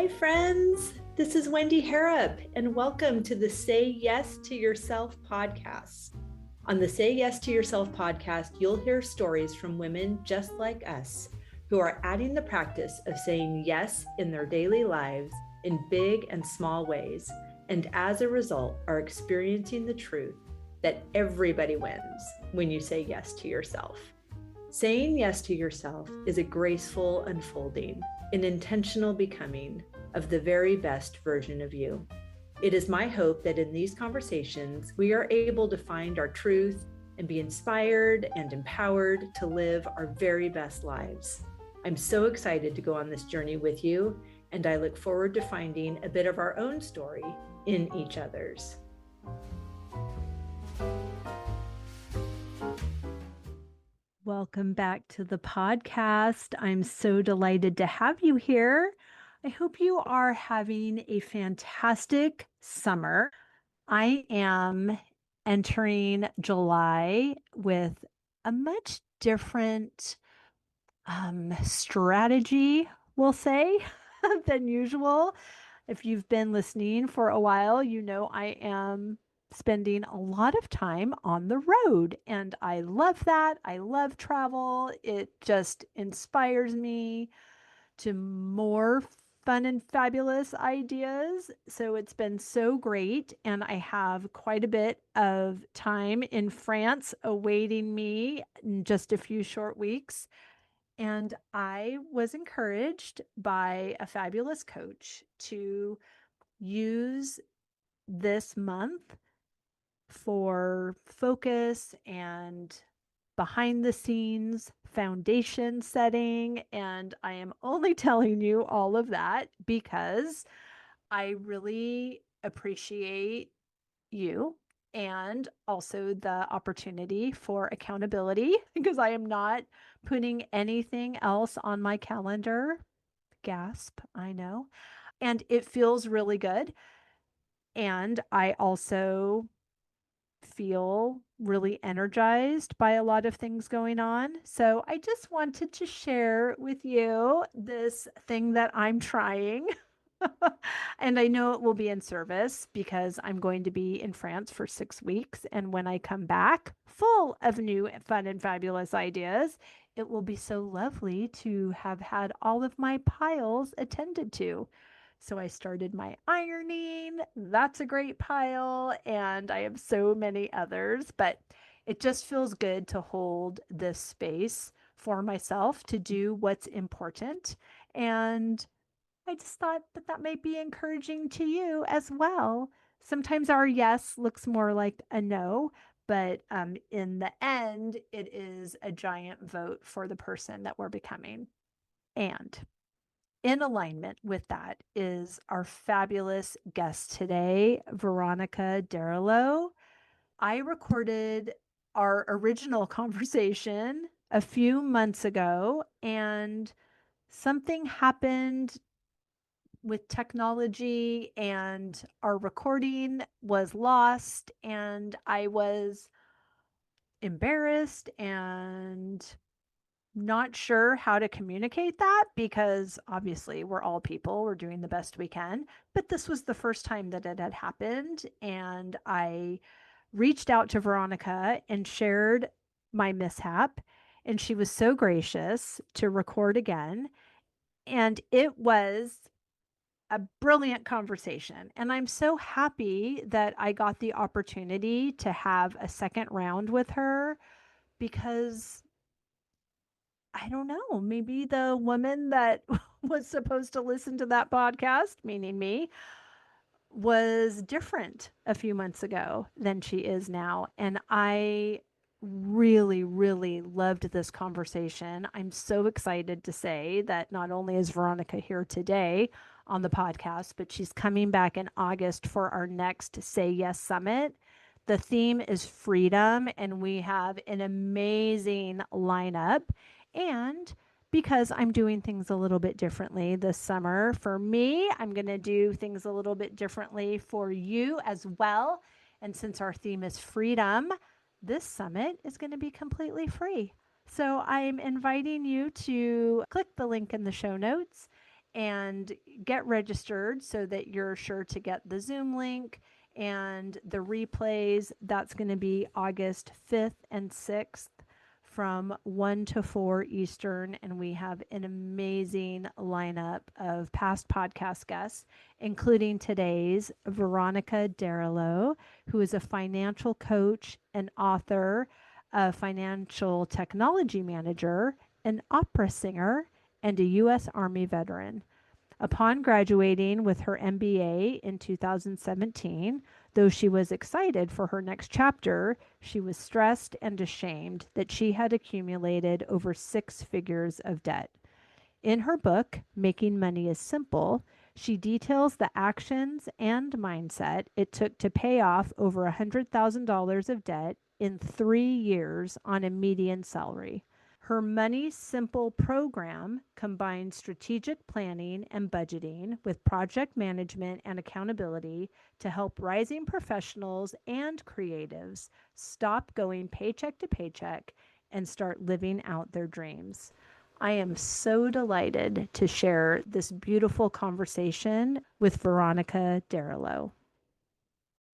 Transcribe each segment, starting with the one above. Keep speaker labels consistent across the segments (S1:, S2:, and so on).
S1: Hi, friends. This is Wendy Harrop, and welcome to the Say Yes to Yourself podcast. On the Say Yes to Yourself podcast, you'll hear stories from women just like us who are adding the practice of saying yes in their daily lives in big and small ways, and as a result, are experiencing the truth that everybody wins when you say yes to yourself. Saying yes to yourself is a graceful unfolding, an intentional becoming of the very best version of you. It is my hope that in these conversations, we are able to find our truth and be inspired and empowered to live our very best lives. I'm so excited to go on this journey with you, and I look forward to finding a bit of our own story in each other's. Welcome back to the podcast. I'm so delighted to have you here. I hope you are having a fantastic summer. I am entering July with a much different strategy, we'll say, than usual. If you've been listening for a while, you know I am spending a lot of time on the road, and I love that. I love travel. It just inspires me to more fun and fabulous ideas. So it's been so great. And I have quite a bit of time in France awaiting me in just a few short weeks. And I was encouraged by a fabulous coach to use this month for focus and behind the scenes foundation setting. And I am only telling you all of that because I really appreciate you and also the opportunity for accountability because I am not putting anything else on my calendar. Gasp, I know. And it feels really good. And I also feel really energized by a lot of things going on. So I just wanted to share with you this thing that I'm trying. And I know it will be in service because I'm going to be in France for 6 weeks. And when I come back, full of new, fun, and fabulous ideas, it will be so lovely to have had all of my piles attended to. So I started my ironing. That's a great pile. And I have so many others, but it just feels good to hold this space for myself to do what's important. And I just thought that that might be encouraging to you as well. Sometimes our yes looks more like a no, but in the end, it is a giant vote for the person that we're becoming. And in alignment with that is our fabulous guest today, Veronica Deraleau. I recorded our original conversation a few months ago, and something happened with technology, and our recording was lost, and I was embarrassed and not sure how to communicate that because obviously we're all people, we're doing the best we can. But this was the first time that it had happened. And I reached out to Veronica and shared my mishap. And she was so gracious to record again. And it was a brilliant conversation. And I'm so happy that I got the opportunity to have a second round with her because I don't know, maybe the woman that was supposed to listen to that podcast, meaning me, was different a few months ago than she is now. And I really, really loved this conversation. I'm so excited to say that not only is Veronica here today on the podcast, but she's coming back in August for our next Say Yes Summit. The theme is freedom, and we have an amazing lineup. And because I'm doing things a little bit differently this summer for me, I'm going to do things a little bit differently for you as well. And since our theme is freedom, this summit is going to be completely free. So I'm inviting you to click the link in the show notes and get registered so that you're sure to get the Zoom link and the replays. That's going to be August 5th and 6th from 1 to 4 Eastern. And we have an amazing lineup of past podcast guests, including today's Veronica Deraleau, who is a financial coach, an author, a financial technology manager, an opera singer, and a U.S. Army veteran. Upon graduating with her MBA in 2017, though she was excited for her next chapter, she was stressed and ashamed that she had accumulated over 6 figures of debt. In her book, Making Money is Simple, she details the actions and mindset it took to pay off over $100,000 of debt in 3 years on a median salary. Her Money Simple program combines strategic planning and budgeting with project management and accountability to help rising professionals and creatives stop going paycheck to paycheck and start living out their dreams. I am so delighted to share this beautiful conversation with Veronica Deraleau.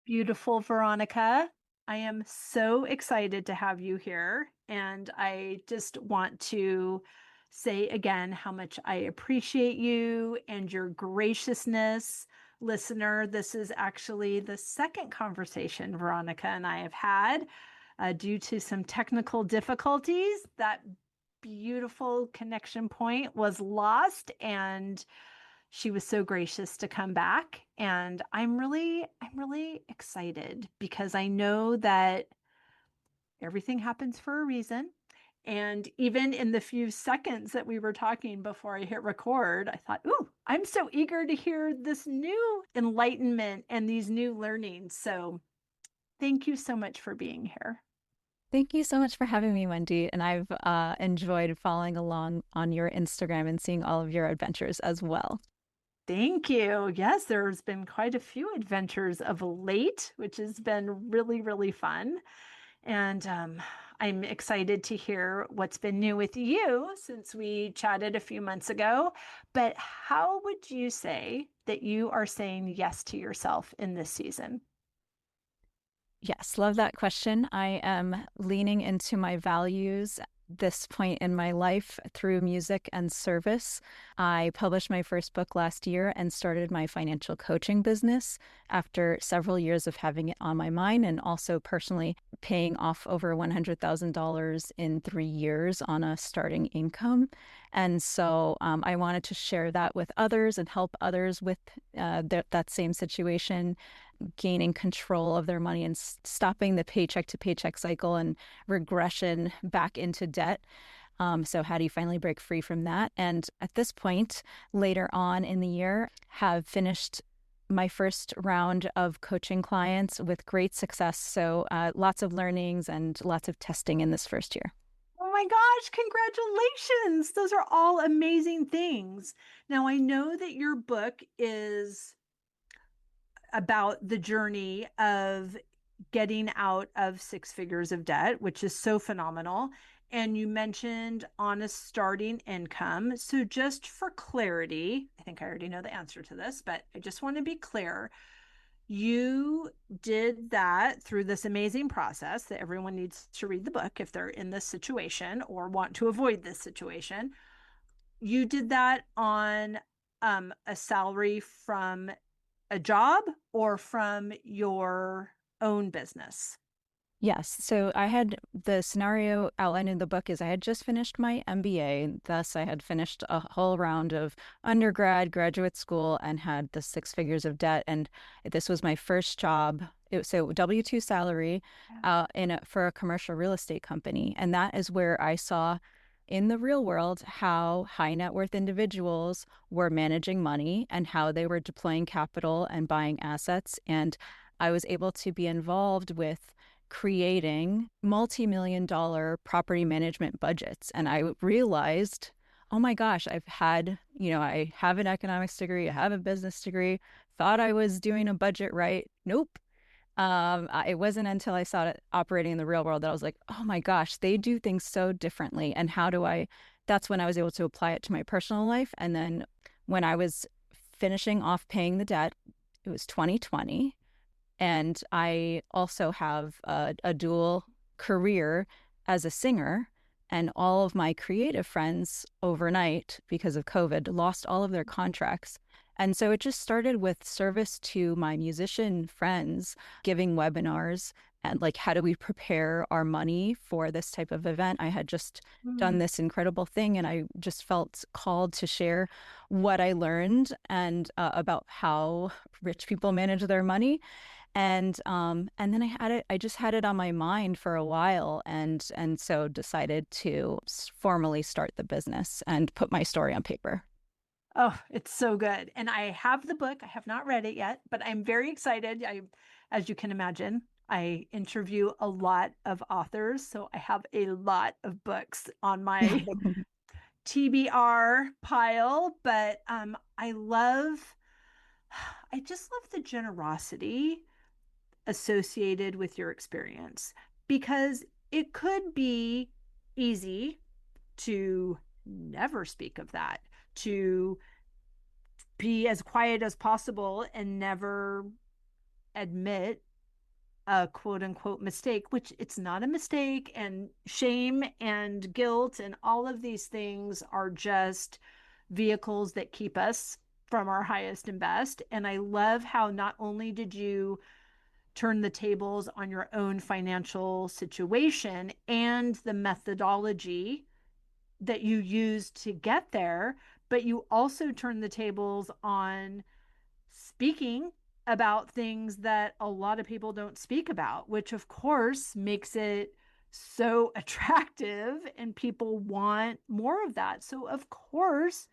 S1: Beautiful Veronica, I am so excited to have you here. And I just want to say again how much I appreciate you and your graciousness. Listener, this is actually the second conversation Veronica and I have had due to some technical difficulties. That beautiful connection point was lost, and she was so gracious to come back. And I'm really excited because I know that everything happens for a reason. And even in the few seconds that we were talking before I hit record, I thought, ooh, I'm so eager to hear this new enlightenment and these new learnings. So thank you so much for being here.
S2: Thank you so much for having me, Wendy. And I've enjoyed following along on your Instagram and seeing all of your adventures as well.
S1: Thank you. Yes, there's been quite a few adventures of late, which has been really fun. And I'm excited to hear what's been new with you since we chatted a few months ago. But how would you say that you are saying yes to yourself in this season?
S2: Yes, love that question. I am leaning into my values this point in my life through music and service. I published my first book last year and started my financial coaching business after several years of having it on my mind and also personally paying off over $100,000 in 3 years on a starting income. And so I wanted to share that with others and help others with that same situation, gaining control of their money and stopping the paycheck to paycheck cycle and regression back into debt. So how do you finally break free from that? And at this point, later on in the year, have finished my first round of coaching clients with great success. So lots of learnings and lots of testing in this first year.
S1: Oh my gosh, congratulations. Those are all amazing things. Now, I know that your book is about the journey of getting out of 6 figures of debt, which is so phenomenal. And you mentioned on a starting income. So, just for clarity, I think I already know the answer to this, but I just want to be clear. You did that through this amazing process that everyone needs to read the book if they're in this situation or want to avoid this situation. You did that on a salary from a job or from your own business?
S2: Yes. So I had the scenario outlined in the book is I had just finished my MBA. Thus, I had finished a whole round of undergrad, graduate school, and had the 6 figures of debt. And this was my first job. So W-2 salary for a commercial real estate company. And that is where I saw in the real world how high net worth individuals were managing money and how they were deploying capital and buying assets. And I was able to be involved with creating multi-million dollar property management budgets. And I realized, oh my gosh, I have an economics degree, I have a business degree, thought I was doing a budget right. Nope. It wasn't until I saw it operating in the real world that I was like, oh my gosh, they do things so differently. And that's when I was able to apply it to my personal life. And then when I was finishing off paying the debt. It was 2020. And I also have a dual career as a singer. And all of my creative friends overnight, because of COVID, lost all of their contracts. And so it just started with service to my musician friends, giving webinars and like, how do we prepare our money for this type of event? I had just done
S1: Mm.
S2: this incredible thing, and I just felt called to share what I learned and about how rich people manage their money. And then I just had it on my mind for a while, and so decided to formally start the business and put my story on paper.
S1: Oh, it's so good. And I have the book. I have not read it yet, but I'm very excited. As you can imagine, I interview a lot of authors, so I have a lot of books on my TBR pile, but I just love the generosity associated with your experience, because it could be easy to never speak of that, to be as quiet as possible and never admit a quote unquote mistake, which it's not a mistake. And shame and guilt and all of these things are just vehicles that keep us from our highest and best. And I love how not only did you turn the tables on your own financial situation and the methodology that you used to get there, but you also turn the tables on speaking about things that a lot of people don't speak about, which of course makes it so attractive and people want more of that. So, of course,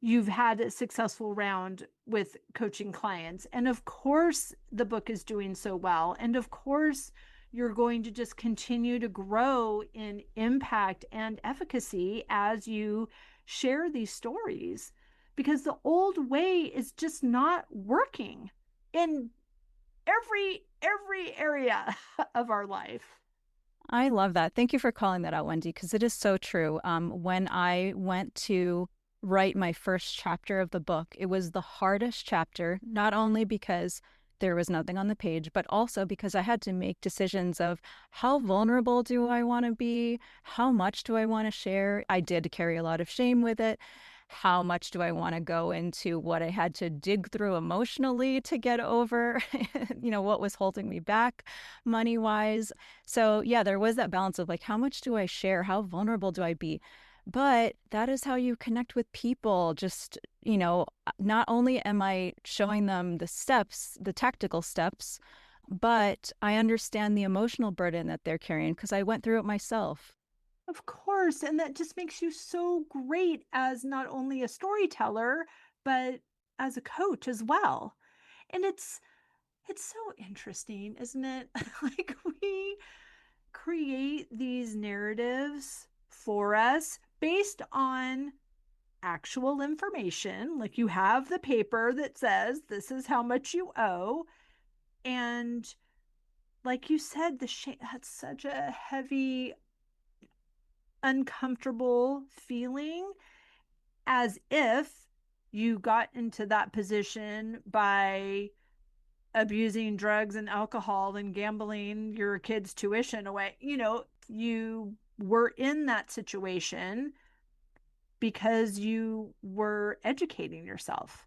S1: you've had a successful round with coaching clients. And of course, the book is doing so well. And of course, you're going to just continue to grow in impact and efficacy as you share these stories, because the old way is just not working in every area of our life.
S2: I love that. Thank you for calling that out, Wendy, because it is so true. When I went to write my first chapter of the book, it was the hardest chapter, not only because there was nothing on the page, but also because I had to make decisions of how vulnerable do I want to be? How much do I want to share? I did carry a lot of shame with it. How much do I want to go into what I had to dig through emotionally to get over, what was holding me back money wise? So, yeah, there was that balance of like, how much do I share? How vulnerable do I be? But that is how you connect with people. Just, not only am I showing them the steps, the tactical steps, but I understand the emotional burden that they're carrying because I went through it myself.
S1: Of course. And that just makes you so great as not only a storyteller, but as a coach as well. And it's so interesting, isn't it? Like, we create these narratives for us based on actual information. Like, you have the paper that says this is how much you owe. And like you said, the shame, that's such a heavy, uncomfortable feeling, as if you got into that position by abusing drugs and alcohol and gambling your kids' tuition away. You were in that situation because you were educating yourself.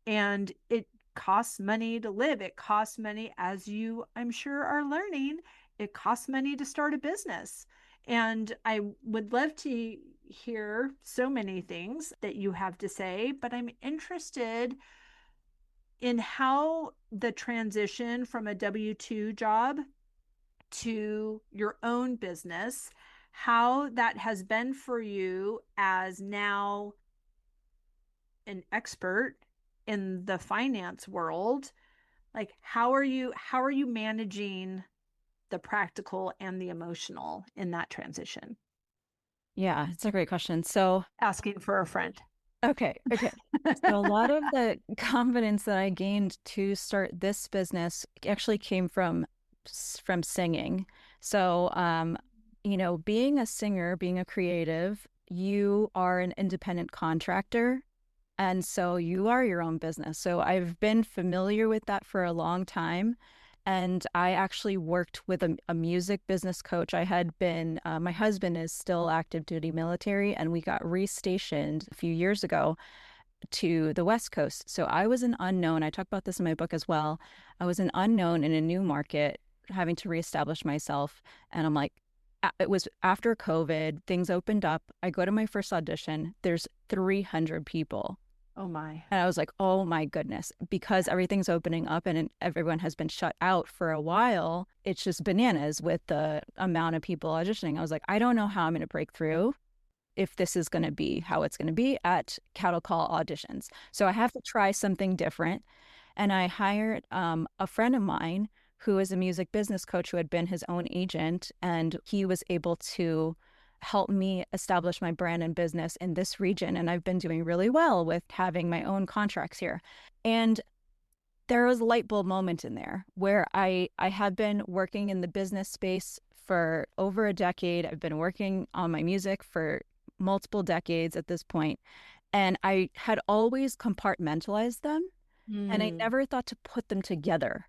S1: And it costs money to live. It costs money, as you, I'm sure, are learning. It costs money to start a business. And I would love to hear so many things that you have to say, but I'm interested in how the transition from a W-2 job to your own business, how that has been for you as now an expert in the finance world. Like, how are you managing the practical and the emotional in that transition?
S2: Yeah, it's a great question. So,
S1: Asking for a friend.
S2: okay. So a lot of the confidence that I gained to start this business actually came from singing. So, being a singer, being a creative, you are an independent contractor. And so you are your own business. So I've been familiar with that for a long time. And I actually worked with a music business coach. I had been, my husband is still active duty military, and we got restationed a few years ago to the West Coast. So I was an unknown. I talk about this in my book as well. I was an unknown in a new market, having to reestablish myself. And I'm like, it was after COVID, things opened up. I go to my first audition, there's 300 people.
S1: Oh my.
S2: And I was like, oh my goodness, because everything's opening up and everyone has been shut out for a while. It's just bananas with the amount of people auditioning. I was like, I don't know how I'm going to break through, if this is going to be how it's going to be at cattle call auditions. So I have to try something different. And I hired a friend of mine who is a music business coach who had been his own agent. And he was able to help me establish my brand and business in this region. And I've been doing really well with having my own contracts here. And there was a light bulb moment in there where I have been working in the business space for over a decade. I've been working on my music for multiple decades at this point, and I had always compartmentalized them, and I
S1: Mm.
S2: never thought to put them together.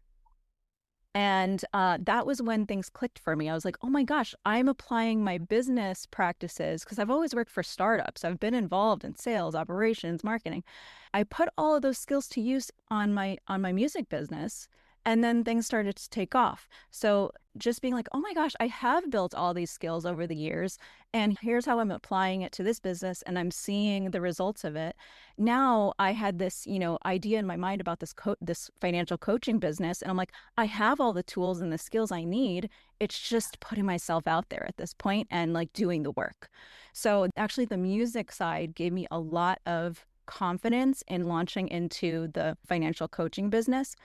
S2: And that was when things clicked for me. I was like, oh my gosh, I'm applying my business practices because I've always worked for startups. I've been involved in sales, operations, marketing. I put all of those skills to use on my music business, and then things started to take off. So just being like, oh my gosh, I have built all these skills over the years, and here's how I'm applying it to this business, and I'm seeing the results of it. Now I had this, idea in my mind about this financial coaching business, and I'm like, I have all the tools and the skills I need. It's just putting myself out there at this point and like doing the work. So actually, the music side gave me a lot of confidence in launching into the financial coaching business.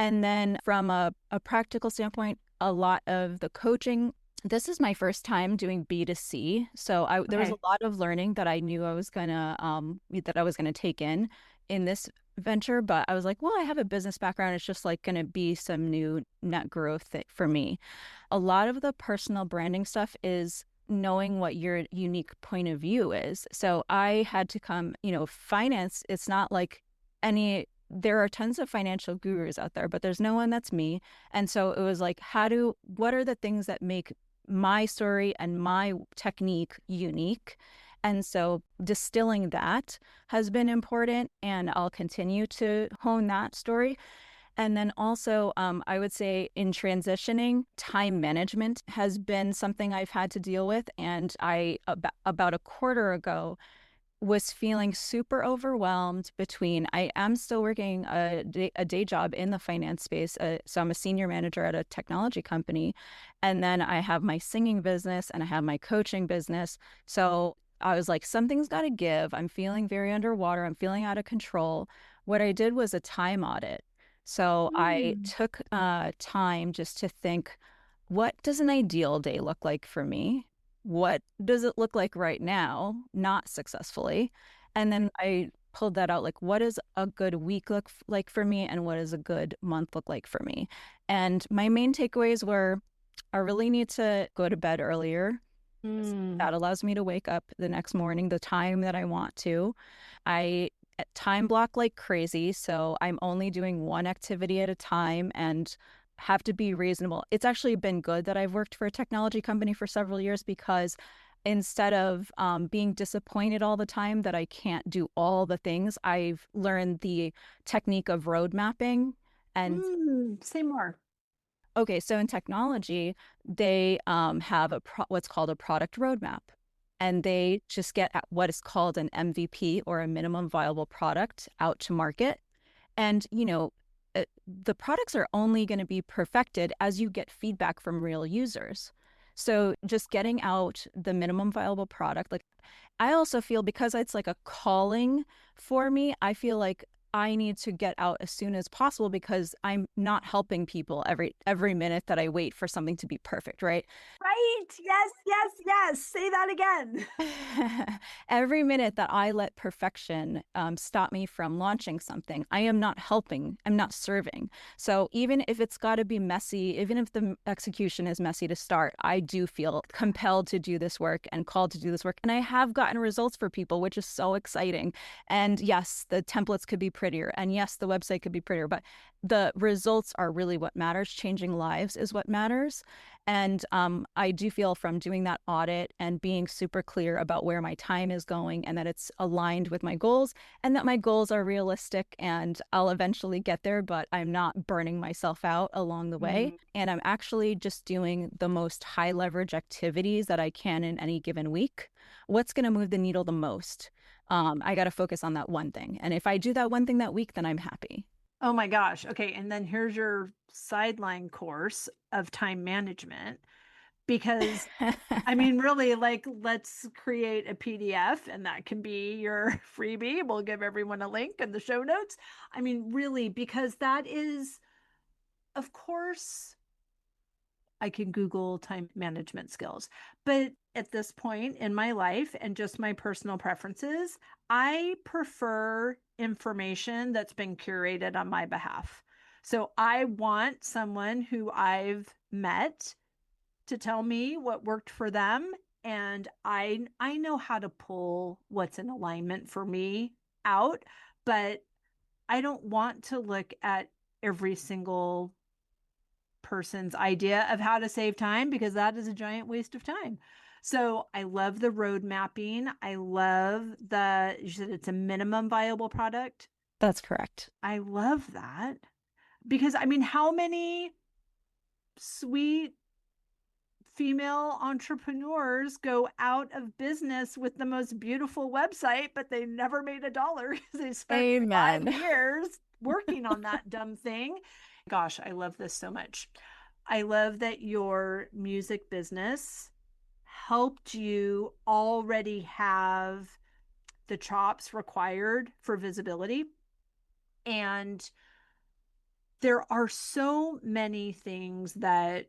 S2: And then from a practical standpoint, a lot of the coaching, this is my first time doing B2C. So there was a
S1: Okay.
S2: lot of learning that I knew that I was gonna take in this venture, but I was like, well, I have a business background. It's just like gonna be some new net growth for me. A lot of the personal branding stuff is knowing what your unique point of view is. So I had to come, finance, it's not like there are tons of financial gurus out there, but there's no one that's me. And so it was like, what are the things that make my story and my technique unique? And so distilling that has been important, and I'll continue to hone that story. And then also, I would say in transitioning, time management has been something I've had to deal with. And about a quarter ago, was feeling super overwhelmed between I am still working a day job in the finance space. So I'm a senior manager at a technology company. And then I have my singing business and I have my coaching business. So I was like, something's got to give. I'm feeling very underwater. I'm feeling out of control. What I did was a time audit. So I
S1: Mm.
S2: took time just to think, what does an ideal day look like for me? What does it look like right now, not successfully? And then I pulled that out, like, what does a good week like for me, and what does a good month look like for me? And my main takeaways were, I really need to go to bed earlier.
S1: Mm.
S2: That allows me to wake up the next morning the time that I want to. I time block like crazy, so I'm only doing one activity at a time and have to be reasonable. It's actually been good that I've worked for a technology company for several years, because instead of being disappointed all the time that I can't do all the things, I've learned the technique of road mapping. And
S1: Mm. Say more.
S2: okay, so in technology, they have what's called a product roadmap, and they just get at what is called an MVP, or a minimum viable product, out to market. And, the products are only going to be perfected as you get feedback from real users. So just getting out the minimum viable product, like, I also feel, because it's like a calling for me, I feel like I need to get out as soon as possible, because I'm not helping people every minute that I wait for something to be perfect, right?
S1: Right. Yes, yes, yes. Say that again.
S2: Every minute that I let perfection stop me from launching something, I am not helping, I'm not serving. So even if it's got to be messy, even if the execution is messy to start, I do feel compelled to do this work and called to do this work. And I have gotten results for people, which is so exciting. And yes, the templates could be prettier. And yes, the website could be prettier, but the results are really what matters. Changing lives is what matters. And I do feel from doing that audit and being super clear about where my time is going and that it's aligned with my goals and that my goals are realistic and I'll eventually get there, but I'm not burning myself out along the way.
S1: Mm.
S2: And I'm actually just doing the most high leverage activities that I can in any given week. What's going to move the needle the most? I got to focus on that one thing. And if I do that one thing that week, then I'm happy.
S1: Oh my gosh. Okay. And then here's your sideline course of time management because I mean, really, like, let's create a PDF and that can be your freebie. We'll give everyone a link in the show notes. I mean, really, because that is, of course, I can Google time management skills. But at this point in my life and just my personal preferences, I prefer information that's been curated on my behalf. So I want someone who I've met to tell me what worked for them, and I know how to pull what's in alignment for me out, but I don't want to look at every single person's idea of how to save time because that is a giant waste of time. So I love the road mapping. I love you said it's a minimum viable product.
S2: That's correct.
S1: I love that because I mean, how many sweet female entrepreneurs go out of business with the most beautiful website, but they never made a dollar because they spent five
S2: Amen.
S1: years working on that dumb thing. Gosh, I love this so much. I love that your music business helped you already have the chops required for visibility. And there are so many things that,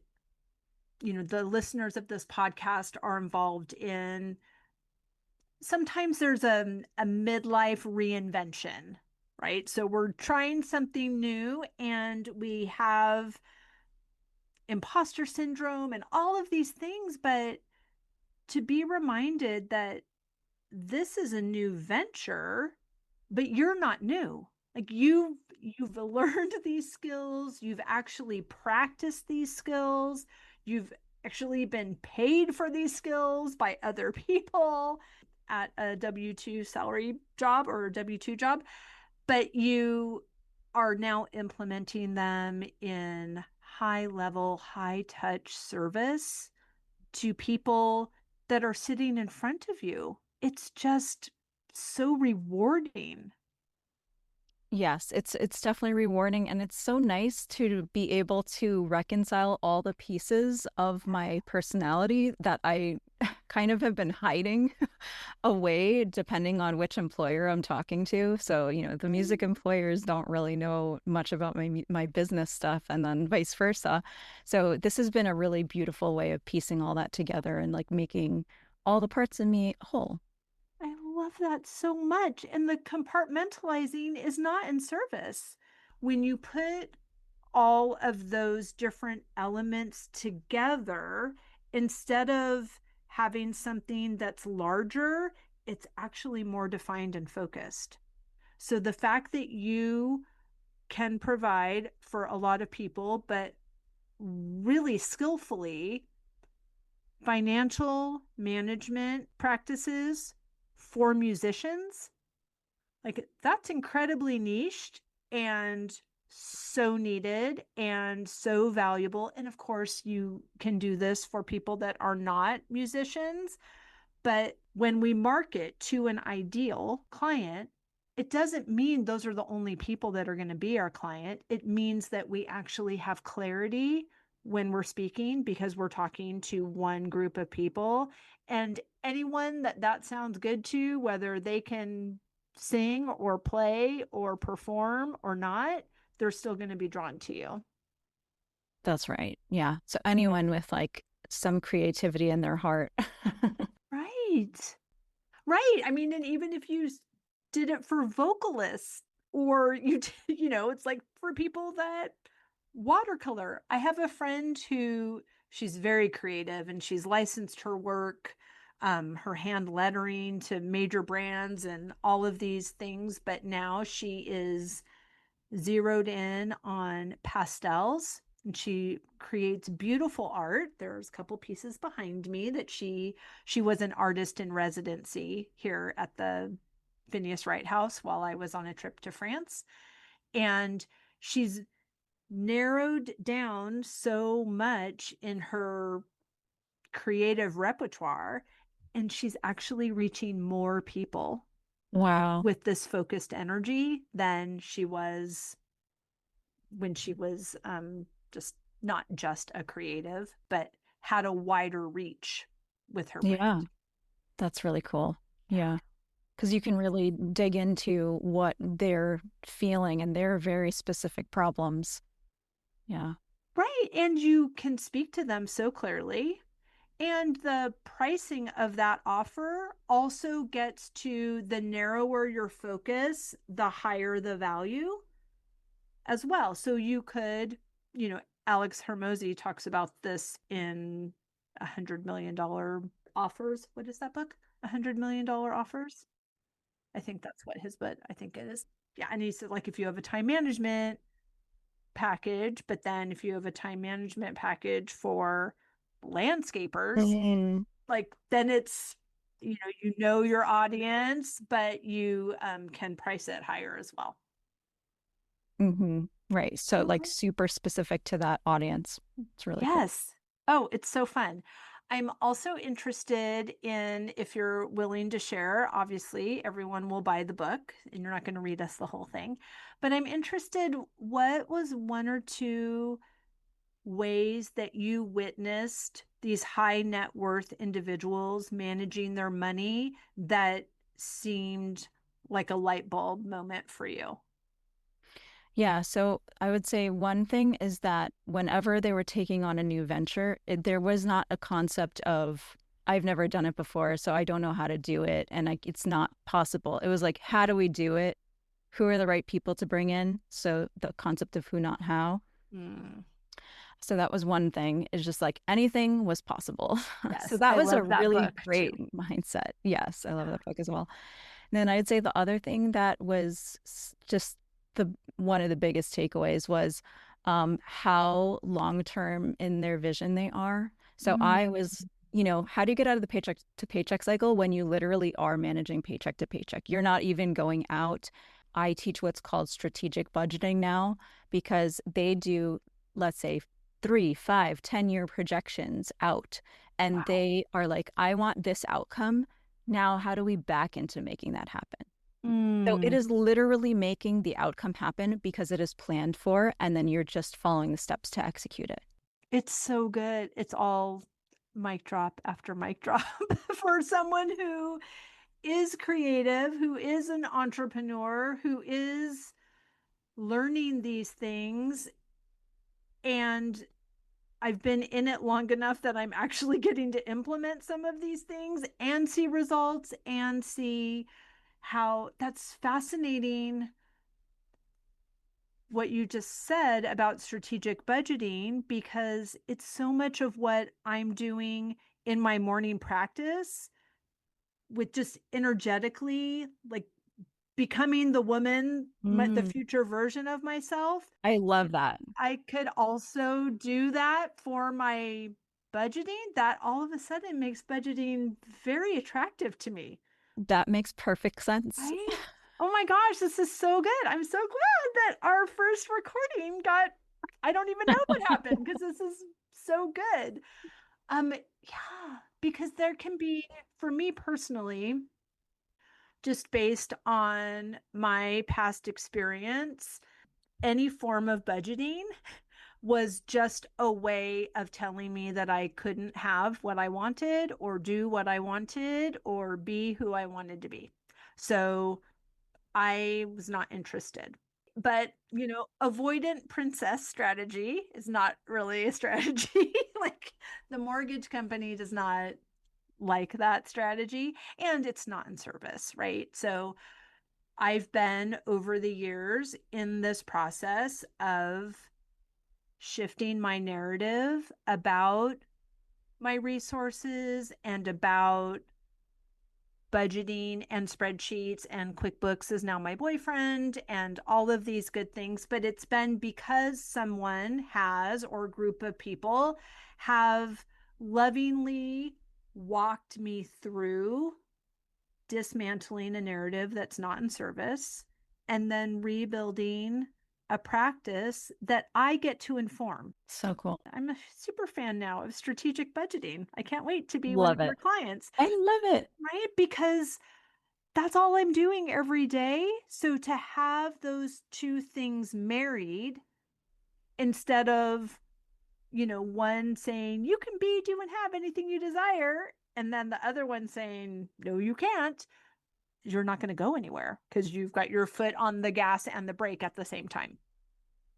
S1: the listeners of this podcast are involved in. Sometimes there's a midlife reinvention, right? So we're trying something new and we have imposter syndrome and all of these things, but to be reminded that this is a new venture, but you're not new. Like you've learned these skills, you've actually practiced these skills, you've actually been paid for these skills by other people at a W-2 salary job or a W-2 job, but you are now implementing them in high level, high touch service to people that are sitting in front of you. It's just so rewarding.
S2: Yes, it's definitely rewarding and it's so nice to be able to reconcile all the pieces of my personality that I kind of have been hiding away depending on which employer I'm talking to. So, the music employers don't really know much about my business stuff and then vice versa. So, this has been a really beautiful way of piecing all that together and like making all the parts of me whole.
S1: I love that so much. And the compartmentalizing is not in service. When you put all of those different elements together, instead of having something that's larger, it's actually more defined and focused. So the fact that you can provide for a lot of people, but really skillfully, financial management practices for musicians, like that's incredibly niched and so needed and so valuable. And of course, you can do this for people that are not musicians. But when we market to an ideal client, it doesn't mean those are the only people that are going to be our client. It means that we actually have clarity when we're speaking because we're talking to one group of people. And anyone that sounds good to, whether they can sing or play or perform or not, they're still going to be drawn to you.
S2: That's right. Yeah. So anyone with like some creativity in their heart.
S1: Right. Right. I mean, and even if you did it for vocalists or it's like for people that watercolor. I have a friend who she's very creative and she's licensed her work, her hand lettering to major brands and all of these things. But now she is zeroed in on pastels and she creates beautiful art. There's a couple pieces behind me that she was an artist in residency here at the Phineas Wright House while I was on a trip to France. And she's narrowed down so much in her creative repertoire and she's actually reaching more people
S2: Wow.
S1: with this focused energy than she was when she was just not just a creative, but had a wider reach with her
S2: Yeah,
S1: brand.
S2: that's really cool.
S1: Yeah.
S2: Yeah. Because you can really dig into what they're feeling and their very specific problems. Yeah.
S1: Right. And you can speak to them so clearly. And the pricing of that offer also gets to the narrower your focus, the higher the value as well. So you could, Alex Hermosi talks about this in $100 million offers. What is that book? $100 million offers. I think that's what his, but I think it is. Yeah. And he said, like, if you have a time management package, but then if you have a time management package for landscapers,
S2: Mhm.
S1: like then it's your audience, but you can price it higher as well.
S2: Right. So like
S1: Mhm.
S2: super specific to that audience. It's really cool.
S1: Yes. Oh, it's so fun. I'm also interested in if you're willing to share. Obviously, everyone will buy the book and you're not going to read us the whole thing. But I'm interested, what was one or two ways that you witnessed these high net worth individuals managing their money that seemed like a light bulb moment for you?
S2: Yeah, so I would say one thing is that whenever they were taking on a new venture, there was not a concept of, I've never done it before, so I don't know how to do it, and it's not possible. It was like, how do we do it? Who are the right people to bring in? So the concept of who, not how.
S1: Mm,
S2: So that was one thing, is just like anything was possible. So
S1: yes,
S2: that
S1: I
S2: was a
S1: love that
S2: really
S1: book
S2: great
S1: too.
S2: mindset. Yes, I love
S1: Yeah.
S2: that book as well. And then I'd say the other thing that was just the one of the biggest takeaways was how long term in their vision they are. So
S1: Mm,
S2: I was, how do you get out of the paycheck to paycheck cycle when you literally are managing paycheck to paycheck? You're not even going out. I teach what's called strategic budgeting now because they do, let's say, 3, 5, 10-year projections out. And
S1: wow.
S2: they are like, I want this outcome. Now, how do we back into making that happen? So it
S1: Mm,
S2: is literally making the outcome happen because it is planned for, and then you're just following the steps to execute it.
S1: it's so good. It's all mic drop after mic drop for someone who is creative, who is an entrepreneur, who is learning these things. And I've been in it long enough that I'm actually getting to implement some of these things and see results and see how that's fascinating what you just said about strategic budgeting because it's so much of what I'm doing in my morning practice with just energetically like becoming the woman, the
S2: Mm,
S1: future version of myself.
S2: I love that.
S1: I could also do that for my budgeting. That all of a sudden makes budgeting very attractive to me.
S2: That makes perfect sense.
S1: Right? Oh my gosh, this is so good. I'm so glad that our first recording got, I don't even know what happened because this is so good. Yeah, because there can be, for me personally, just based on my past experience, any form of budgeting was just a way of telling me that I couldn't have what I wanted or do what I wanted or be who I wanted to be. So I was not interested. But, avoidant princess strategy is not really a strategy. Like the mortgage company does not like that strategy, and it's not in service, right? So I've been over the years in this process of shifting my narrative about my resources and about budgeting and spreadsheets, and QuickBooks is now my boyfriend and all of these good things. But it's been because someone has, or a group of people have lovingly walked me through dismantling a narrative that's not in service and then rebuilding a practice that I get to inform.
S2: So cool.
S1: I'm a super fan now of strategic budgeting. I can't wait to be one of
S2: Love
S1: your
S2: it.
S1: clients,
S2: I love it.
S1: right? Because that's all I'm doing every day. So to have those two things married instead of, one saying you can be, do, and have anything you desire, and then the other one saying, no, you can't, you're not going to go anywhere because you've got your foot on the gas and the brake at the same time.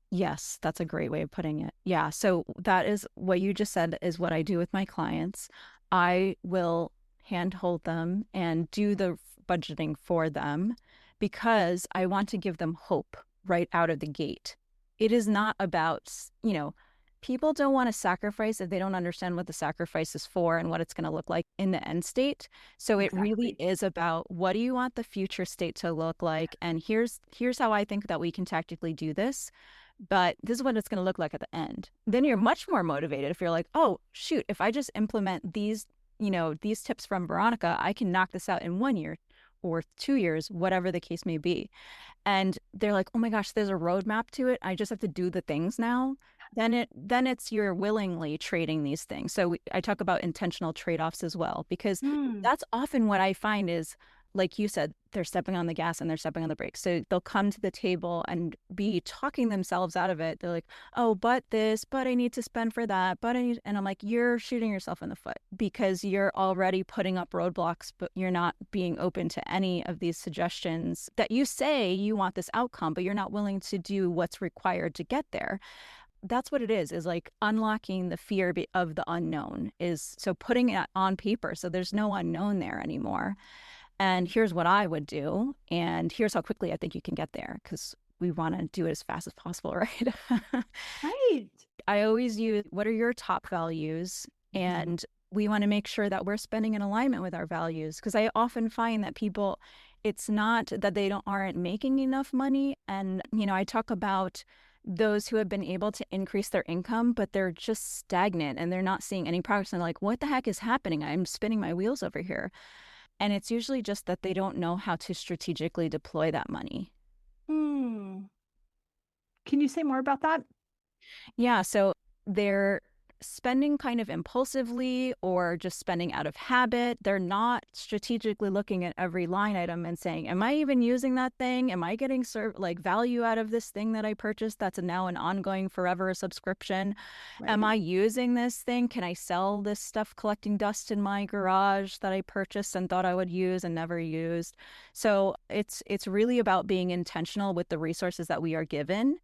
S2: Yes, that's a great way of putting it. Yeah. So that is what you just said is what I do with my clients. I will handhold them and do the budgeting for them because I want to give them hope right out of the gate. It is not about, people don't want to sacrifice if they don't understand what the sacrifice is for and what it's going to look like in the end state. So it really
S1: Exactly.
S2: is about what do you want the future state to look like? And here's how I think that we can tactically do this, but this is what it's going to look like at the end. Then you're much more motivated if you're like, oh, shoot, if I just implement these tips from Veronica, I can knock this out in 1 year or 2 years, whatever the case may be. And they're like, oh my gosh, there's a roadmap to it. I just have to do the things now. Then it's you're willingly trading these things. So I talk about intentional trade-offs as well, because
S1: Mm.
S2: that's often what I find is, like you said, they're stepping on the gas and they're stepping on the brakes. So they'll come to the table and be talking themselves out of it. They're like, oh, but this, but I need to spend for that, but I need, and I'm like, you're shooting yourself in the foot because you're already putting up roadblocks, but you're not being open to any of these suggestions that you say you want this outcome, but you're not willing to do what's required to get there. That's what it is like unlocking the fear of the unknown, is so putting it on paper so there's no unknown there anymore. And here's what I would do. And here's how quickly I think you can get there because we want to do it as fast as possible, right?
S1: Right.
S2: I always use what are your top values?
S1: Mhm.
S2: And we want to make sure that we're spending in alignment with our values because I often find that people, it's not that they aren't making enough money. And, I talk about those who have been able to increase their income, but they're just stagnant and they're not seeing any progress. And they're like, what the heck is happening? I'm spinning my wheels over here. And it's usually just that they don't know how to strategically deploy that money.
S1: Hmm. Can you say more about that?
S2: Yeah, so they're spending kind of impulsively or just spending out of habit. They're not strategically looking at every line item and saying, am I even using that thing? Am I getting value out of this thing that I purchased that's now an ongoing forever subscription? Am
S1: Right.
S2: I using this thing? Can I sell this stuff collecting dust in my garage that I purchased and thought I would use and never used? So it's really about being intentional with the resources that we are given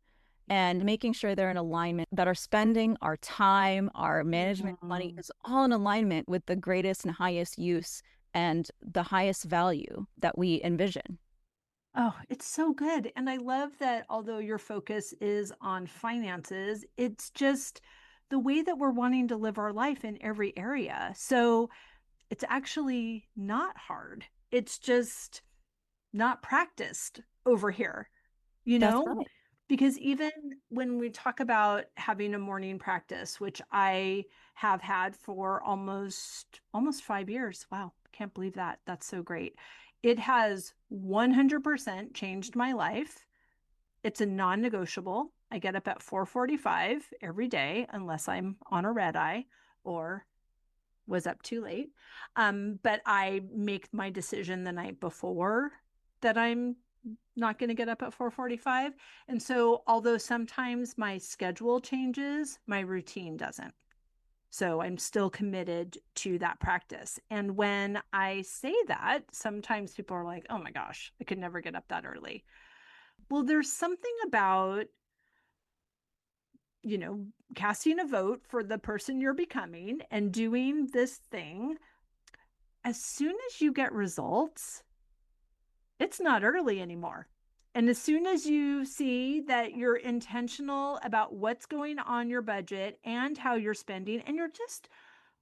S2: and making sure they're in alignment, that our spending, our time, our management money
S1: Mm.
S2: is all in alignment with the greatest and highest use and the highest value that we envision.
S1: Oh, it's so good. And I love that although your focus is on finances, it's just the way that we're wanting to live our life in every area. So it's actually not hard. It's just not practiced over here, you
S2: That's
S1: know?
S2: right.
S1: Because even when we talk about having a morning practice, which I have had for almost 5 years. Wow, can't believe that. That's so great. It has 100% changed my life. It's a non-negotiable. I get up at 4:45 every day unless I'm on a red eye or was up too late. But I make my decision the night before that I'm not going to get up at 4:45. And so although sometimes my schedule changes, my routine doesn't. So I'm still committed to that practice. And when I say that, sometimes people are like, "Oh my gosh, I could never get up that early." Well, there's something about, you know, casting a vote for the person you're becoming and doing this thing, as soon as you get results, it's not early anymore. And as soon as you see that you're intentional about what's going on your budget and how you're spending, and you're just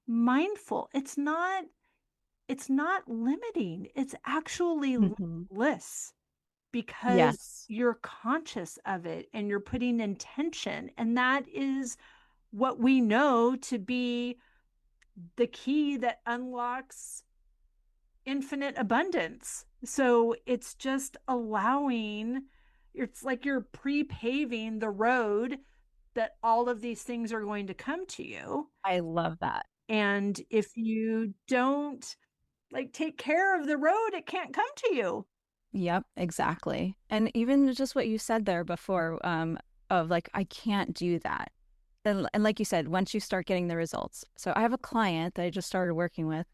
S1: mindful, it's not limiting. It's actually
S2: Mhm.
S1: bliss because
S2: Yes,
S1: you're conscious of it and you're putting intention. And that is what we know to be the key that unlocks infinite abundance. So it's just allowing, it's like you're pre-paving the road that all of these things are going to come to you.
S2: I love that.
S1: And if you don't like take care of the road, it can't come to you.
S2: Yep, exactly. And even just what you said there before, of like, I can't do that. And like you said, once you start getting the results. So I have a client that I just started working with,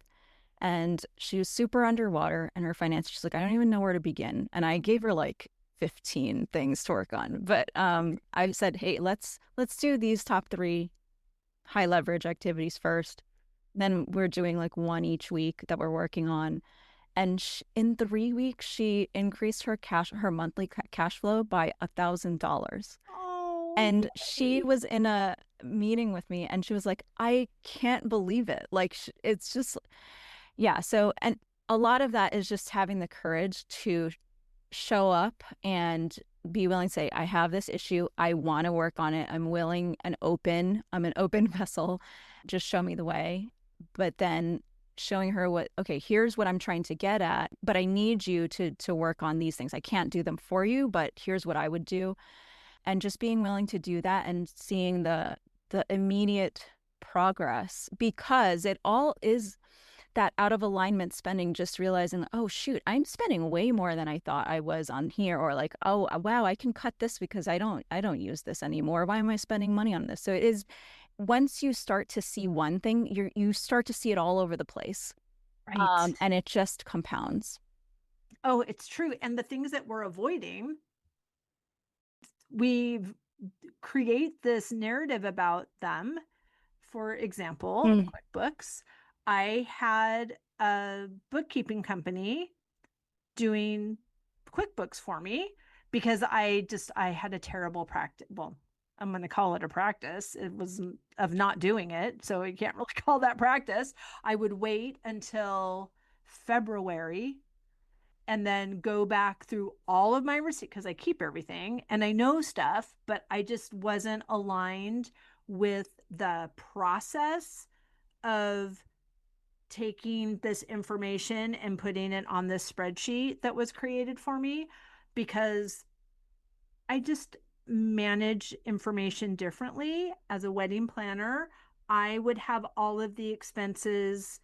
S2: and she was super underwater in her finances. She's like, I don't even know where to begin. And I gave her like 15 things to work on. But I said, hey, let's do these top three high leverage activities first. Then we're doing like one each week that we're working on. And in 3 weeks, she increased her monthly cash flow by $1,000.
S1: Oh,
S2: And she
S1: yay.
S2: was in a meeting with me, and she was like, I can't believe it. Like, it's just, yeah. So, and a lot of that is just having the courage to show up and be willing to say, I have this issue. I want to work on it. I'm willing and open. I'm an open vessel. Just show me the way. But then showing her what, okay, here's what I'm trying to get at, but I need you to work on these things. I can't do them for you, but here's what I would do. And just being willing to do that and seeing the immediate progress, because it all is that out of alignment spending, just realizing, oh shoot, I'm spending way more than I thought I was on here, or like, oh wow, I can cut this because I don't use this anymore. Why am I spending money on this? So it is, once you start to see one thing, you start to see it all over the place.
S1: Right.
S2: And it just compounds.
S1: Oh, it's true. And the things that we're avoiding, we create this narrative about them. For example,
S2: Mm.
S1: QuickBooks. I had a bookkeeping company doing QuickBooks for me because I had a terrible practice. Well, I'm going to call it a practice. It was of not doing it. So I can't really call that practice. I would wait until February and then go back through all of my receipts because I keep everything and I know stuff, but I just wasn't aligned with the process of taking this information and putting it on this spreadsheet that was created for me because I just manage information differently as a wedding planner. I would have all of the expenses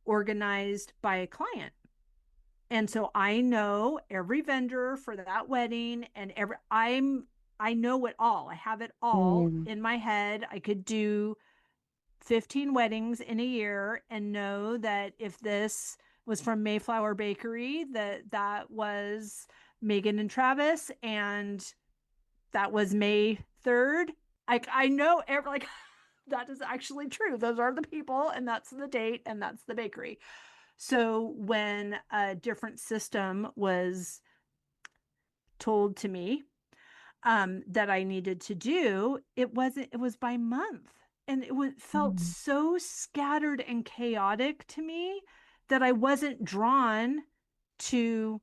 S1: organized by a client. And so I know every vendor for that wedding and I know it all. I have it all
S2: Mm.
S1: in my head. I could do 15 weddings in a year and know that if this was from Mayflower Bakery, that was Megan and Travis, and that was May 3rd. I know every like that is actually true. Those are the people, and that's the date, and that's the bakery. So when a different system was told to me that I needed to do, it was by month. And felt
S2: Mm.
S1: so scattered and chaotic to me that I wasn't drawn to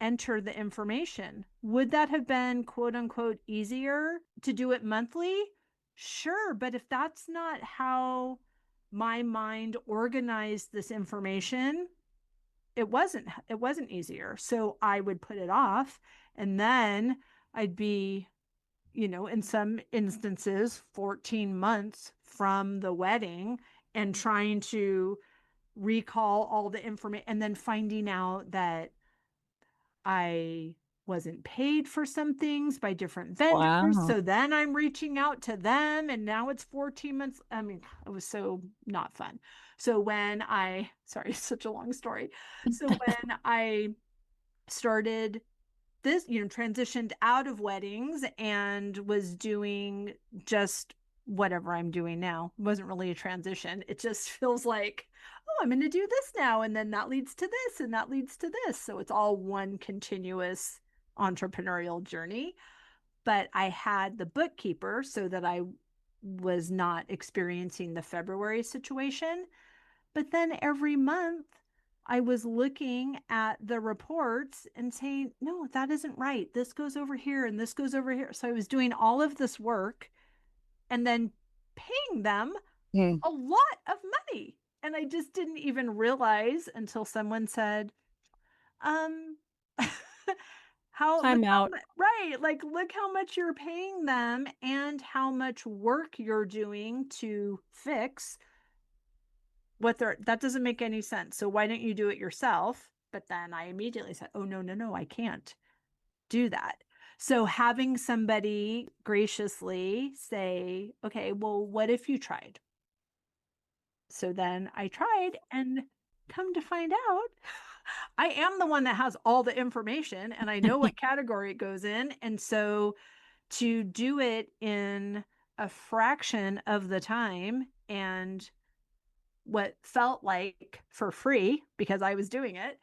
S1: enter the information. Would that have been quote unquote easier to do it monthly? Sure. But if that's not how my mind organized this information, it wasn't easier. So I would put it off and then I'd be, in some instances 14 months from the wedding and trying to recall all the information and then finding out that I wasn't paid for some things by different vendors.
S2: Wow.
S1: So then I'm reaching out to them and now it's 14 months. I mean, it was so not fun. So sorry, it's such a long story. So when I started this, transitioned out of weddings and was doing just whatever I'm doing now. It wasn't really a transition. It just feels like, oh, I'm going to do this now. And then that leads to this and that leads to this. So it's all one continuous entrepreneurial journey. But I had the bookkeeper so that I was not experiencing the February situation. But then every month, I was looking at the reports and saying, no, that isn't right. This goes over here and this goes over here. So I was doing all of this work and then paying them
S2: Mm.
S1: a lot of money. And I just didn't even realize until someone said, um,
S2: Time out.
S1: right, like look how much you're paying them and how much work you're doing to fix what they're that doesn't make any sense. So why don't you do it yourself? But then I immediately said, oh no, no, no, I can't do that. So having somebody graciously say, okay, well, what if you tried? So then I tried, and come to find out, I am the one that has all the information and I know what category it goes in. And so to do it in a fraction of the time and what felt like for free because I was doing it,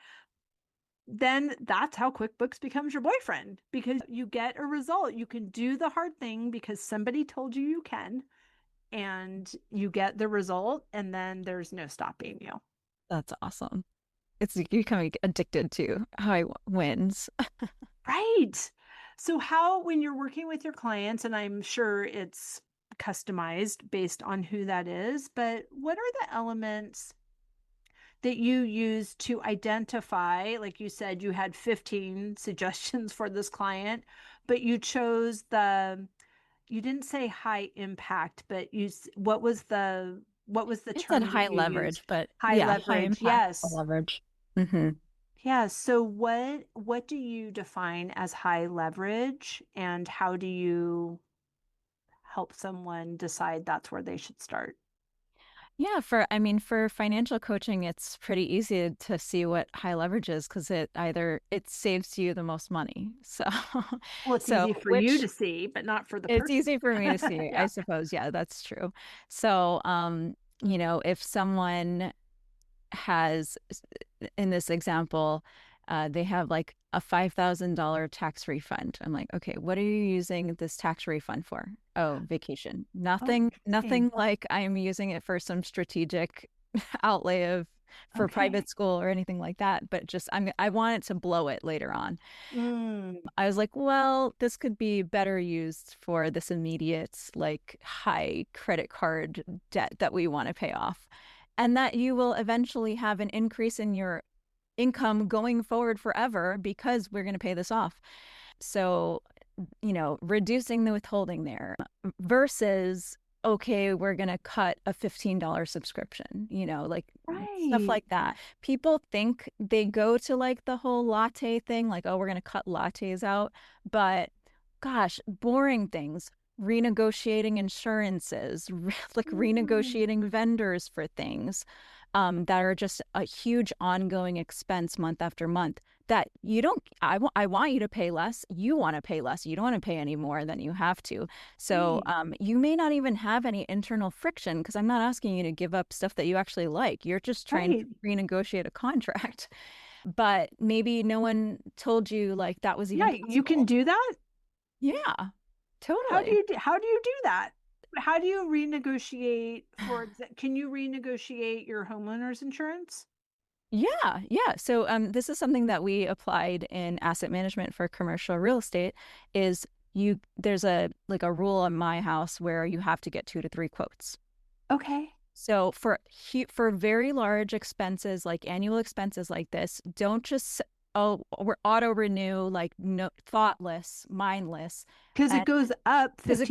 S1: then that's how QuickBooks becomes your boyfriend because you get a result. You can do the hard thing because somebody told you you can, and you get the result, and then there's no stopping you.
S2: That's awesome. It's you becoming addicted to how I wins.
S1: Right. So, how, when you're working with your clients, and I'm sure it's customized based on who that is, but what are the elements that you use to identify? Like you said, you had 15 suggestions for this client, but you chose you didn't say high impact, but what was the
S2: It said
S1: term that
S2: high
S1: you
S2: leverage,
S1: used?
S2: but
S1: High
S2: yeah, high
S1: leverage.
S2: impact
S1: Yes.
S2: leverage. Hmm.
S1: Yeah. So what do you define as high leverage, and how do you help someone decide that's where they should start?
S2: Yeah, for financial coaching, it's pretty easy to see what high leverage is because it saves you the most money. So,
S1: Well, it's
S2: so
S1: easy for you
S2: which
S1: to see, but not for the
S2: it's
S1: person.
S2: easy for me to see, I
S1: Yeah.
S2: suppose. Yeah, that's true. So, if someone has, in this example, they have like a $5,000 tax refund. I'm like, okay, what are you using this tax refund for? Oh, vacation.
S1: Oh,
S2: Nothing
S1: interesting.
S2: like I'm using it for some strategic outlay for
S1: Okay.
S2: private school or anything like that. But just I want it to blow it later on.
S1: Mm,
S2: I was like, well, this could be better used for this immediate, like high credit card debt that we want to pay off. And that you will eventually have an increase in your income going forward forever because we're going to pay this off. So, reducing the withholding there versus, okay, we're going to cut a $15 subscription, like stuff
S1: right.
S2: like that. People think they go to like the whole latte thing, like, oh, we're going to cut lattes out. But gosh, boring things, renegotiating insurances, like
S1: Mm,
S2: renegotiating vendors for things that are just a huge ongoing expense month after month that you don't I want you to pay less, you want to pay less, you don't want to pay any more than you have to. So
S1: right.
S2: you may not even have any internal friction because I'm not asking you to give up stuff that you actually like, you're just trying to
S1: Right.
S2: renegotiate a contract. But maybe no one told you like that was even
S1: Right. You can
S2: possible.
S1: do that.
S2: Yeah,
S1: How do
S2: totally.
S1: you do that? How do you renegotiate can you renegotiate your homeowner's insurance?
S2: Yeah, yeah. So this is something that we applied in asset management for commercial real estate is there's a like a rule in my house where you have to get 2 to 3 quotes.
S1: Okay.
S2: So for very large expenses like annual expenses like this, don't just oh we're auto renew like no thoughtless, mindless,
S1: Because it
S2: and
S1: goes up
S2: because it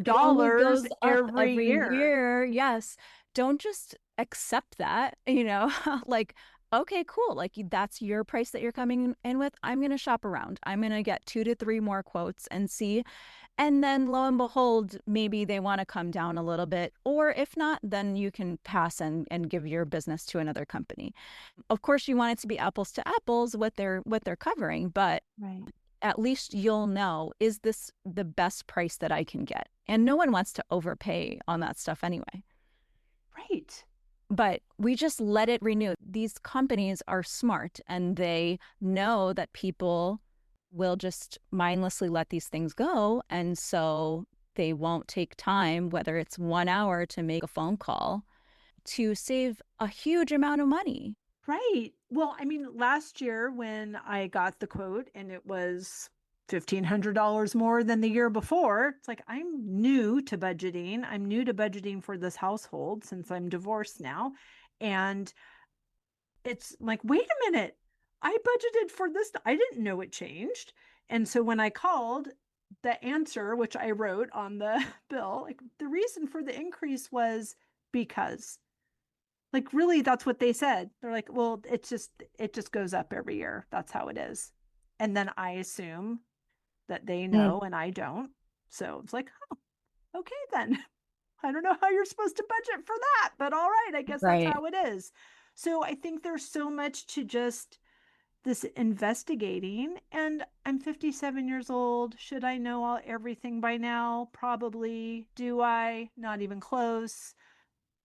S2: only
S1: $1,500
S2: goes up
S1: every
S2: every
S1: year.
S2: year. Yes. Don't just accept that, like, okay, cool. Like that's your price that you're coming in with. I'm going to shop around. I'm going to get 2 to 3 more quotes and see. And then lo and behold, maybe they want to come down a little bit. Or if not, then you can pass and give your business to another company. Of course, you want it to be apples to apples what they're covering, but
S1: Right.
S2: at least you'll know, is this the best price that I can get? And no one wants to overpay on that stuff anyway.
S1: Right.
S2: But we just let it renew. These companies are smart and they know that people will just mindlessly let these things go. And so they won't take time, whether it's 1 hour to make a phone call, to save a huge amount of money.
S1: Right. Well, I mean, last year when I got the quote and it was $1,500 more than the year before, it's like I'm new to budgeting. I'm new to budgeting for this household since I'm divorced now. And it's like, wait a minute, I budgeted for this. I didn't know it changed. And so when I called, the answer, which I wrote on the bill, like the reason for the increase was because. Like really, that's what they said. They're like, well, it just goes up every year. That's how it is. And then I assume that they
S2: Mm.
S1: know and I don't. So it's like, oh, okay then. I don't know how you're supposed to budget for that, but all right, I guess that's
S2: Right.
S1: how it is. So I think there's so much to just this investigating. And I'm 57 years old. Should I know everything by now? Probably. Do I? Not even close.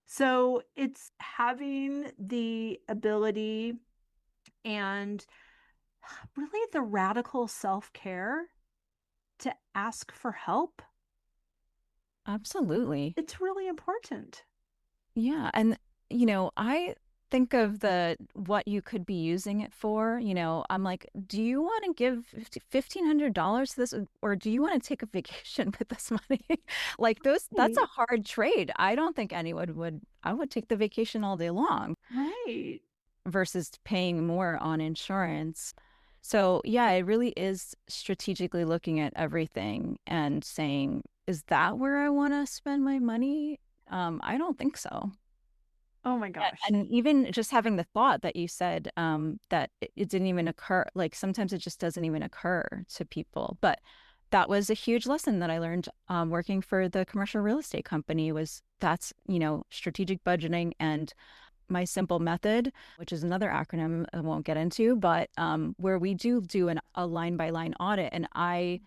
S1: So it's having the ability and really the radical self care to ask for help.
S2: Absolutely.
S1: It's really important.
S2: Yeah. And, I think of the what you could be using it for. I'm like, do you want to give $1,500 to this, or do you want to take a vacation with this money? Like that's a
S1: Right.
S2: hard trade. I don't think anyone would. I would take the vacation all day long
S1: Right.
S2: versus paying more on insurance. So, yeah, it really is strategically looking at everything and saying, is that where I want to spend my money? I don't think so.
S1: Oh my gosh.
S2: And even just having the thought that you said that it didn't even occur, like sometimes it just doesn't even occur to people. But that was a huge lesson that I learned working for the commercial real estate company was that's, strategic budgeting and my simple method, which is another acronym I won't get into, but where we do a line by line audit. And I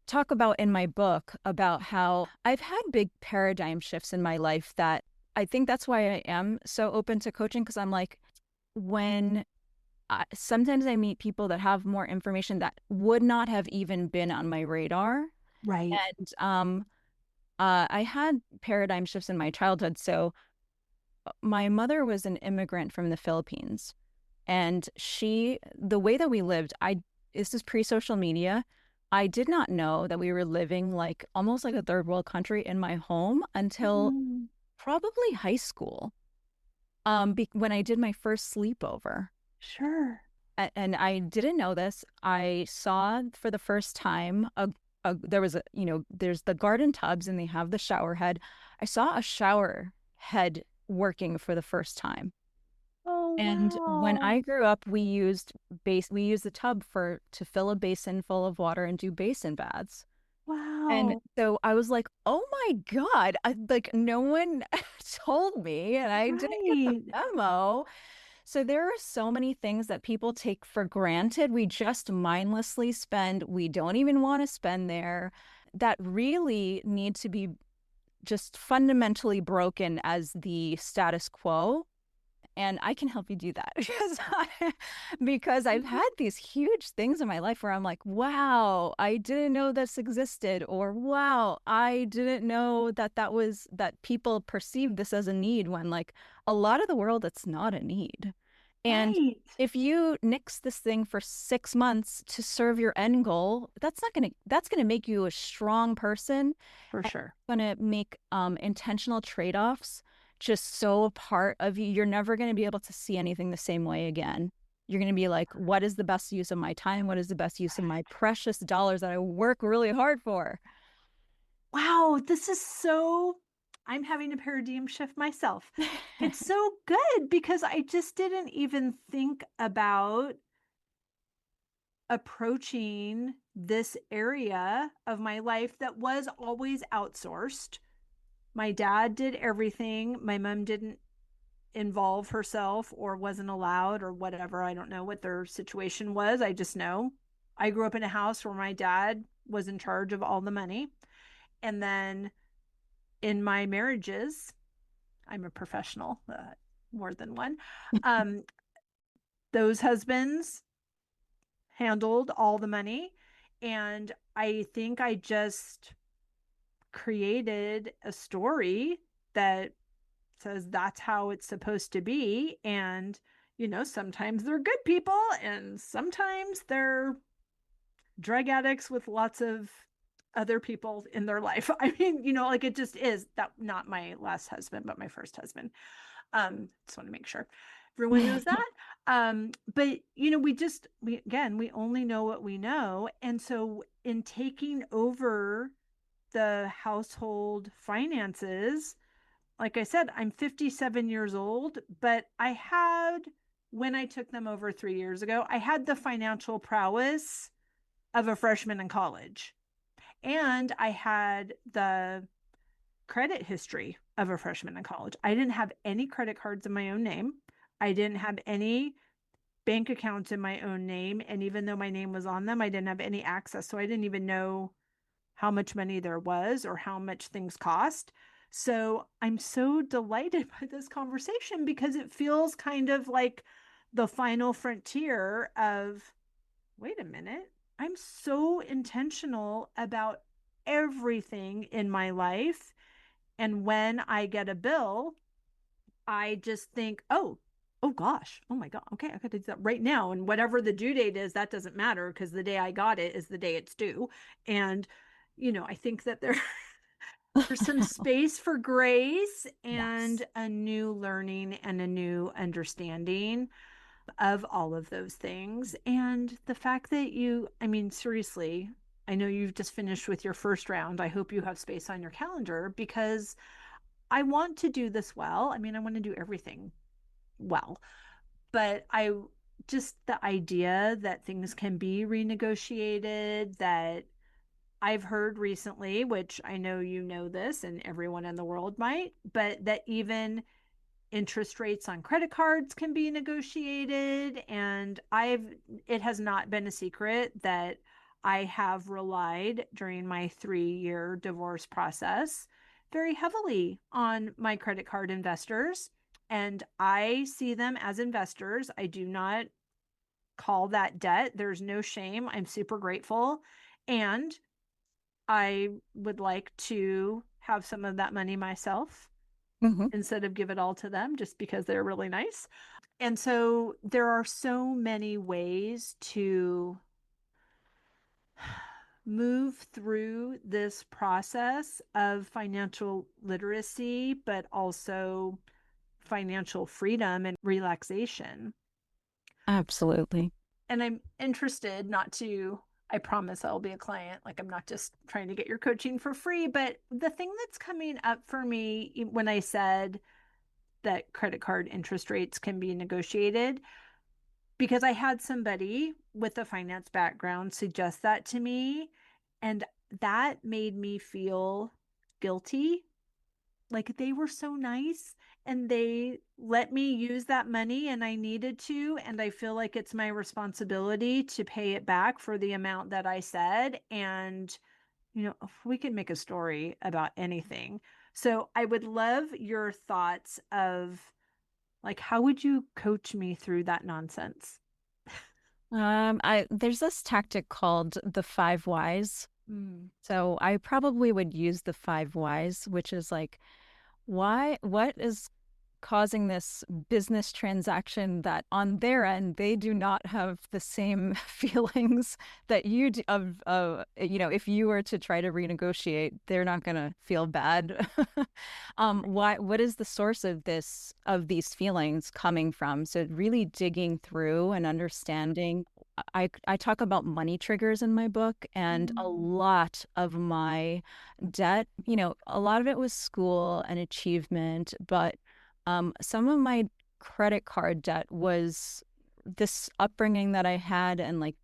S2: talk about in my book about how I've had big paradigm shifts in my life that I think that's why I am so open to coaching because I'm like, when sometimes I meet people that have more information that would not have even been on my radar.
S1: Right.
S2: And I had paradigm shifts in my childhood. So my mother was an immigrant from the Philippines. And the way that we lived, this is pre-social media. I did not know that we were living like almost like a third world country in my home until
S1: Mhm.
S2: probably high school. When I did my first sleepover.
S1: Sure.
S2: And I didn't know this. I saw for the first time there was there's the garden tubs and they have the shower head. I saw a shower head working for the first time.
S1: Oh,
S2: And when
S1: wow.
S2: I grew up, we used the tub to fill a basin full of water and do basin baths. And
S1: Wow.
S2: so I was like, "Oh my God, like no one told me and I didn't get the
S1: Right.
S2: memo." So there are so many things that people take for granted. We just mindlessly spend. We don't even want to spend there that really need to be just fundamentally broken as the status quo. And I can help you do that because I've had these huge things in my life where I'm like, wow, I didn't know this existed, or wow, I didn't know that people perceive this as a need when like a lot of the world, it's not a need. And
S1: Right.
S2: if you nix this thing for 6 months to serve your end goal, that's gonna make you a strong person
S1: For
S2: and
S1: sure.
S2: gonna make intentional trade-offs just so a part of you. You're never going to be able to see anything the same way again. You're going to be like, what is the best use of my time? What is the best use of my precious dollars that I work really hard for?
S1: Wow, this is so, I'm having a paradigm shift myself. It's so good because I just didn't even think about approaching this area of my life that was always outsourced. My dad did everything. My mom didn't involve herself or wasn't allowed or whatever. I don't know what their situation was. I just know. I grew up in a house where my dad was in charge of all the money. And then in my marriages, I'm a professional, more than one. Um, those husbands handled all the money. And I think I just created a story that says that's how it's supposed to be. And, sometimes they're good people and sometimes they're drug addicts with lots of other people in their life. I mean, like it just is that, not my last husband, but my first husband. Just want to make sure everyone knows that. But we only know what we know. And so in taking over the household finances, like I said, I'm 57 years old, but when I took them over 3 years ago, I had the financial prowess of a freshman in college. And I had the credit history of a freshman in college. I didn't have any credit cards in my own name. I didn't have any bank accounts in my own name. And even though my name was on them, I didn't have any access. So I didn't even know how much money there was or how much things cost. So I'm so delighted by this conversation because it feels kind of like the final frontier of, wait a minute, I'm so intentional about everything in my life. And when I get a bill, I just think, oh gosh, oh my God, okay, I got to do that right now. And whatever the due date is, that doesn't matter because the day I got it is the day it's due. And, I think that there's some space for grace
S2: Yes.
S1: and a new learning and a new understanding of all of those things. And the fact that I mean, seriously, I know you've just finished with your first round. I hope you have space on your calendar because I want to do this well. I mean, I want to do everything well, but just the idea that things can be renegotiated, that I've heard recently, which I know you know this and everyone in the world might, but that even interest rates on credit cards can be negotiated. And it has not been a secret that I have relied during my 3-year divorce process very heavily on my credit card investors. And I see them as investors. I do not call that debt. There's no shame. I'm super grateful. And I would like to have some of that money myself
S2: Hmm.
S1: instead of give it all to them just because they're really nice. And so there are so many ways to move through this process of financial literacy, but also financial freedom and relaxation.
S2: Absolutely.
S1: And I'm interested not to, I promise I'll be a client. Like, I'm not just trying to get your coaching for free, but the thing that's coming up for me when I said that credit card interest rates can be negotiated, because I had somebody with a finance background suggest that to me, and that made me feel guilty. Like they were so nice and they let me use that money and I needed to. And I feel like it's my responsibility to pay it back for the amount that I said. And, we can make a story about anything. So I would love your thoughts of, like, how would you coach me through that nonsense?
S2: There's this tactic called the five whys.
S1: Mm.
S2: So I probably would use the five whys, which is like, what is causing this business transaction that on their end they do not have the same feelings that you do of if you were to try to renegotiate, they're not going to feel bad. What is the source of these feelings coming from? So really digging through and understanding. I talk about money triggers in my book, and a
S1: Mm.
S2: lot of my debt, a lot of it was school and achievement, but some of my credit card debt was this upbringing that I had, and like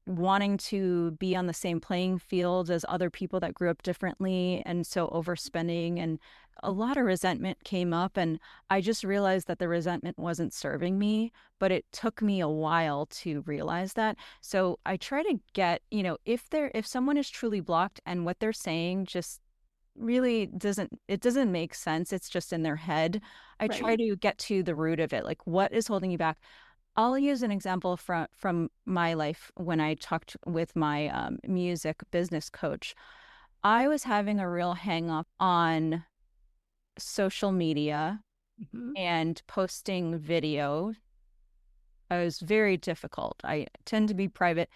S2: wanting to be on the same playing field as other people that grew up differently, and so overspending, and a lot of resentment came up, and I just realized that the resentment wasn't serving me, but it took me a while to realize that. So I try to get, if someone is truly blocked and what they're saying just really doesn't make sense, it's just in their head, I try
S1: Right.
S2: to get to the root of it, like what is holding you back. I'll use an example from my life. When I talked with my music business coach, I was having a real hang up on social media
S1: Mhm.
S2: and posting video. It was very difficult. I tend to be private.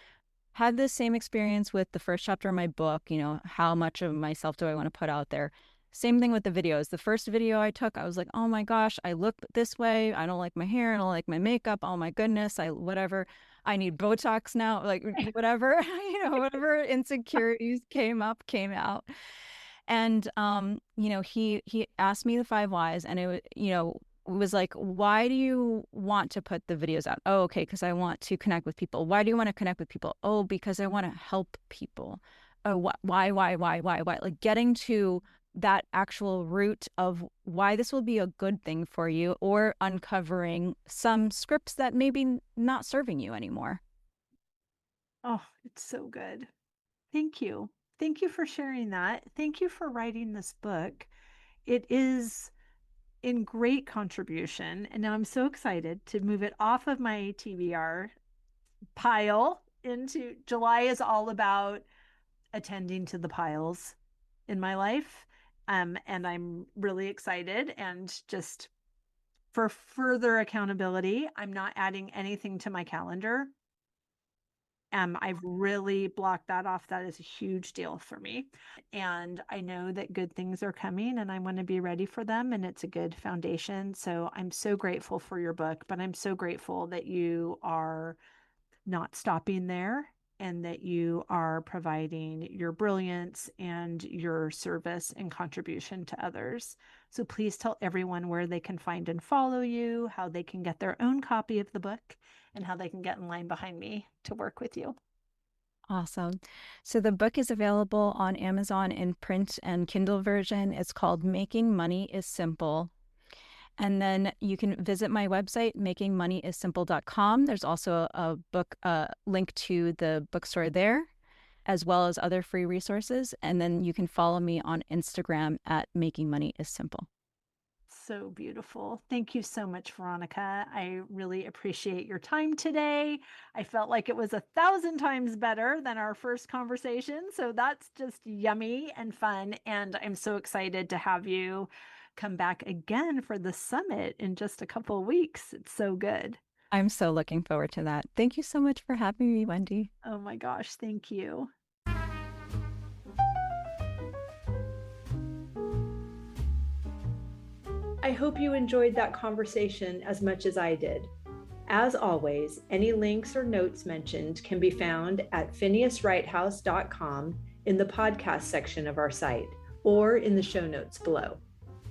S2: Had the same experience with the first chapter of my book, how much of myself do I want to put out there? Same thing with the videos. The first video I took, I was like, oh my gosh, I look this way. I don't like my hair. I don't like my makeup. Oh my goodness. Whatever. I need Botox now. Like whatever, whatever insecurities came out. And he asked me the 5 whys, and it was like, why do you want to put the videos out? Oh, okay, because I want to connect with people. Why do you want to connect with people? Oh, because I want to help people. Oh, why? Like getting to that actual root of why this will be a good thing for you, or uncovering some scripts that maybe not serving you anymore.
S1: Oh, it's so good. Thank you. Thank you for sharing that. Thank you for writing this book. It is in great contribution. And now I'm so excited to move it off of my TBR pile into July is all about attending to the piles in my life. And I'm really excited, and just for further accountability, I'm not adding anything to my calendar. I've really blocked that off. That is a huge deal for me. And I know that good things are coming, and I want to be ready for them. And it's a good foundation. So I'm so grateful for your book, but I'm so grateful that you are not stopping there, and that you are providing your brilliance and your service and contribution to others. So please tell everyone where they can find and follow you, how they can get their own copy of the book, and how they can get in line behind me to work with you.
S2: Awesome. So the book is available on Amazon in print and Kindle version. It's called Making Money is Simple. And then you can visit my website, makingmoneyissimple.com. There's also a book link to the bookstore there, as well as other free resources. And then you can follow me on Instagram at Making Money is Simple.
S1: So beautiful. Thank you so much, Veronica. I really appreciate your time today. I felt like it was 1,000 times better than our first conversation. So that's just yummy and fun. And I'm so excited to have you come back again for the summit in just a couple of weeks. It's so good.
S2: I'm so looking forward to that. Thank you so much for having me, Wendy.
S1: Oh my gosh. Thank you. I hope you enjoyed that conversation as much as I did. As always, any links or notes mentioned can be found at phineaswrighthouse.com in the podcast section of our site, or in the show notes below.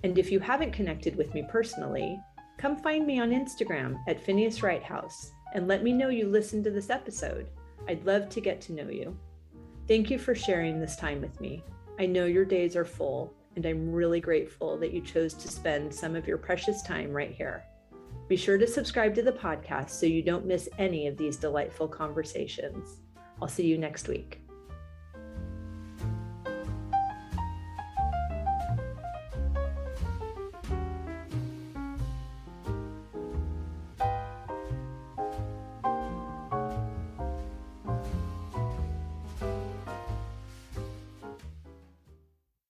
S1: And if you haven't connected with me personally, come find me on Instagram at Phineas Wrighthouse and let me know you listened to this episode. I'd love to get to know you. Thank you for sharing this time with me. I know your days are full, and I'm really grateful that you chose to spend some of your precious time right here. Be sure to subscribe to the podcast so you don't miss any of these delightful conversations. I'll see you next week.